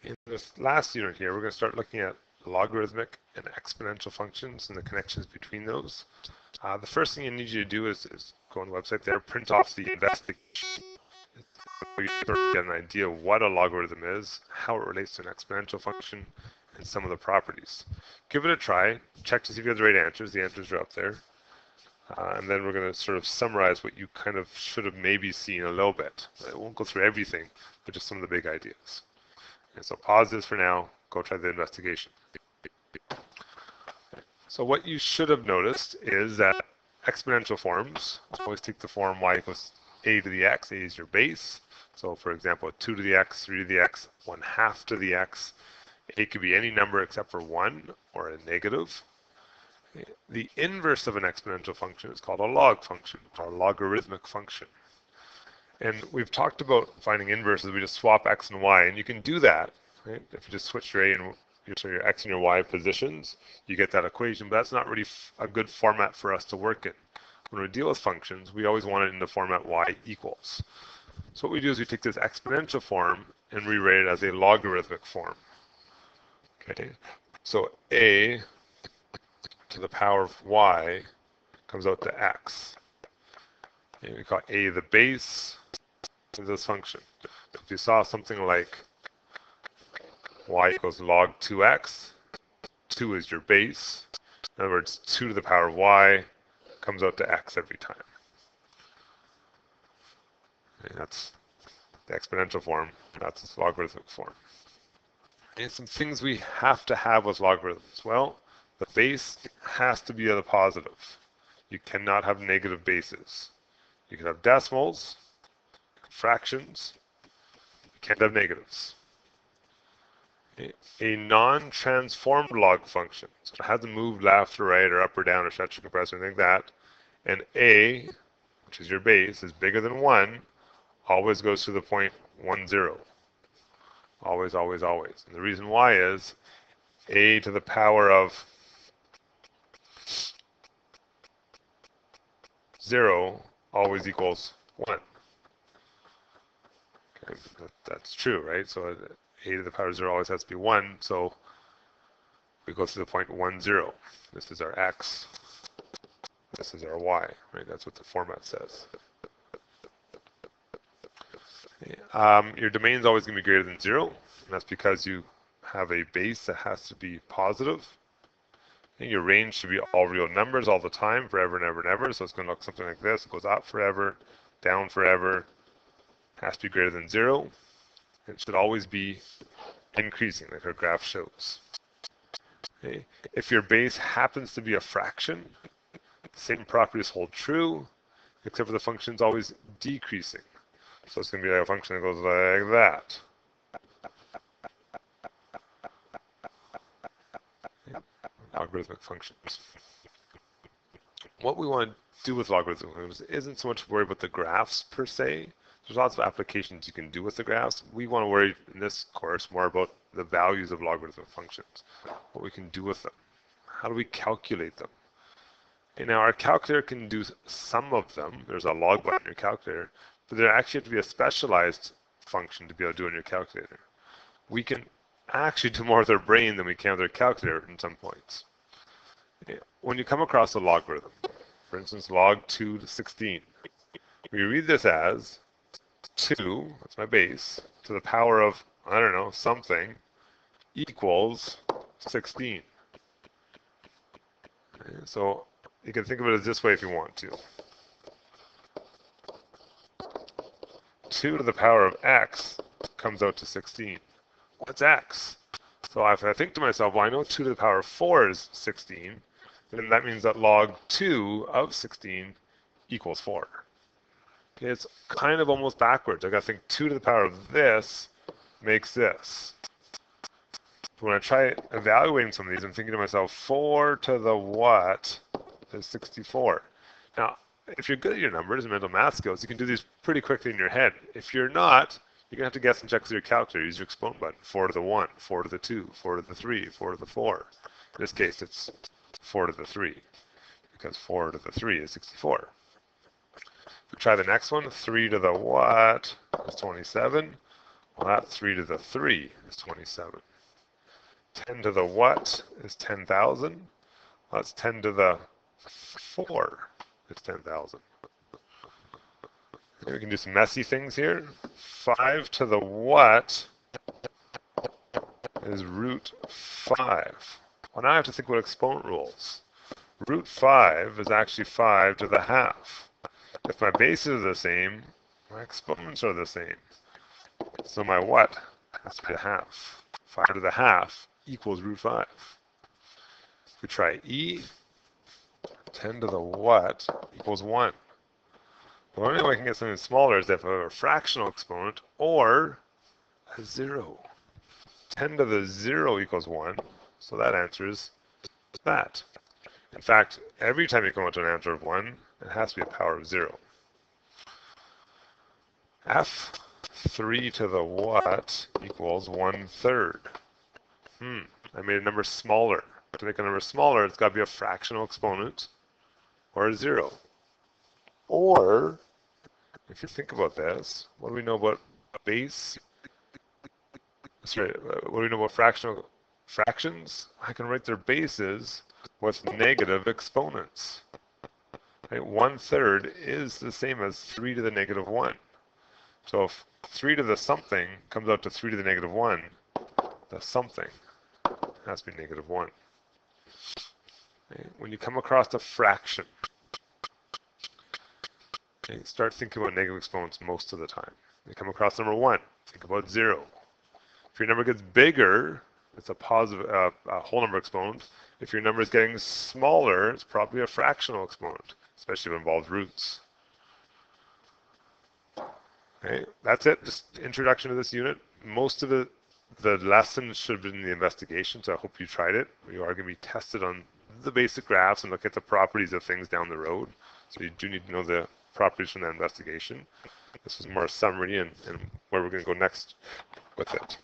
In this last unit here, we're going to start looking at logarithmic and exponential functions and the connections between those. The first thing I need you to do is go on the website there, print off the investigation. You sort of get an idea of what a logarithm is, how it relates to an exponential function, and some of the properties. Give it a try, check to see if you have the right answers. The answers are up there. And then we're going to sort of summarize what you kind of should have maybe seen a little bit. I won't go through everything, but just some of the big ideas. And so pause this for now, go try the investigation. So what you should have noticed is that exponential forms always take the form y equals a to the x. A is your base. So for example, 2 to the x, 3 to the x, 1/2 to the x. A could be any number except for 1 or a negative. The inverse of an exponential function is called a log function or a logarithmic function. And we've talked about finding inverses. We just swap x and y, and you can do that. Right? If you just switch your a and your x and your y positions, you get that equation. But that's not really a good format for us to work in. When we deal with functions, we always want it in the format y equals. So what we do is we take this exponential form and rewrite it as a logarithmic form. Okay, so a to the power of y comes out to x. And we call a the base of this function. If you saw something like y equals log 2x, 2 is your base. In other words, 2 to the power of y comes out to x every time. And that's the exponential form. That's its logarithmic form. And some things we have to have with logarithms. Well, the base has to be a positive. You cannot have negative bases. You can have decimals, fractions. You can't have negatives. A non-transformed log function, so it hasn't moved left or right or up or down or stretched or compressed or anything like that, and a, which is your base, is bigger than 1, always goes to the point 1, 0. Always, always, always. And the reason why is a to the power of 0 always equals 1. Okay, that's true, right? So a to the power of 0 always has to be 1, so we go to the point 1, 0. This is our x. This is our y, right? That's what the format says. Your domain is always going to be greater than 0, and that's because you have a base that has to be positive. And your range should be all real numbers all the time, forever and ever and ever. So it's going to look something like this. It goes up forever, down forever, has to be greater than 0. It should always be increasing, like our graph shows. Okay. If your base happens to be a fraction, the same properties hold true, except for the function is always decreasing. So it's going to be like a function that goes like that. Logarithmic functions. What we want to do with logarithmic functions isn't so much worry about the graphs per se. There's lots of applications you can do with the graphs. We want to worry in this course more about the values of logarithmic functions, what we can do with them. How do we calculate them? And now our calculator can do some of them. There's a log button in your calculator, but there actually have to be a specialized function to be able to do in your calculator. We can actually do more with our brain than we can with our calculator in some points. When you come across a logarithm, for instance, log 2 to 16, we read this as 2, that's my base, to the power of, I don't know, something, equals 16. Okay, so you can think of it as this way if you want to. 2 to the power of x comes out to 16. What's x? So if I think to myself, well, I know 2 to the power of 4 is 16, then that means that log 2 of 16 equals 4. Okay, it's kind of almost backwards. I got to think 2 to the power of this makes this. But when I try evaluating some of these, I'm thinking to myself, 4 to the what is 64. Now, if you're good at your numbers and mental math skills, you can do these pretty quickly in your head. If you're not, you're going to have to guess and check with your calculator. Use your exponent button. 4 to the 1, 4 to the 2, 4 to the 3, 4 to the 4. In this case, it's 4 to the 3, because 4 to the 3 is 64. If we try the next one, 3 to the what is 27. Well, that 3 to the 3 is 27. 10 to the what is 10,000? Well, that's 10 to the 4 is 10,000. We can do some messy things here. 5 to the what is root 5. Well, now I have to think about exponent rules. Root 5 is actually 5 to the half. If my bases are the same, my exponents are the same. So my what has to be a half. 5 to the half equals root 5. We try e, 10 to the what equals 1. The only way I can get something smaller is if I have a fractional exponent or a 0. 10 to the 0 equals 1, so that answers that. In fact, every time you come out to an answer of 1, it has to be a power of 0. F 3 to the what equals 1/3. I made a number smaller. To make a number smaller, it's got to be a fractional exponent or a 0. Or, if you think about this, what do we know about base? Sorry, what do we know about fractions? I can write their bases with negative exponents. Right? 1/3 is the same as 3 to the negative 1. So if 3 to the something comes out to 3 to the negative 1, the something has to be negative 1. Okay? When you come across a fraction, okay, start thinking about negative exponents most of the time. You come across number 1, think about 0. If your number gets bigger, it's a positive, a whole number exponent. If your number is getting smaller, it's probably a fractional exponent, especially if it involves roots. Okay, that's it. Just introduction to this unit. Most of the lesson should have been in the investigation, so I hope you tried it. You are going to be tested on the basic graphs and look at the properties of things down the road. So you do need to know the properties from that investigation. This was more a summary and where we're going to go next with it.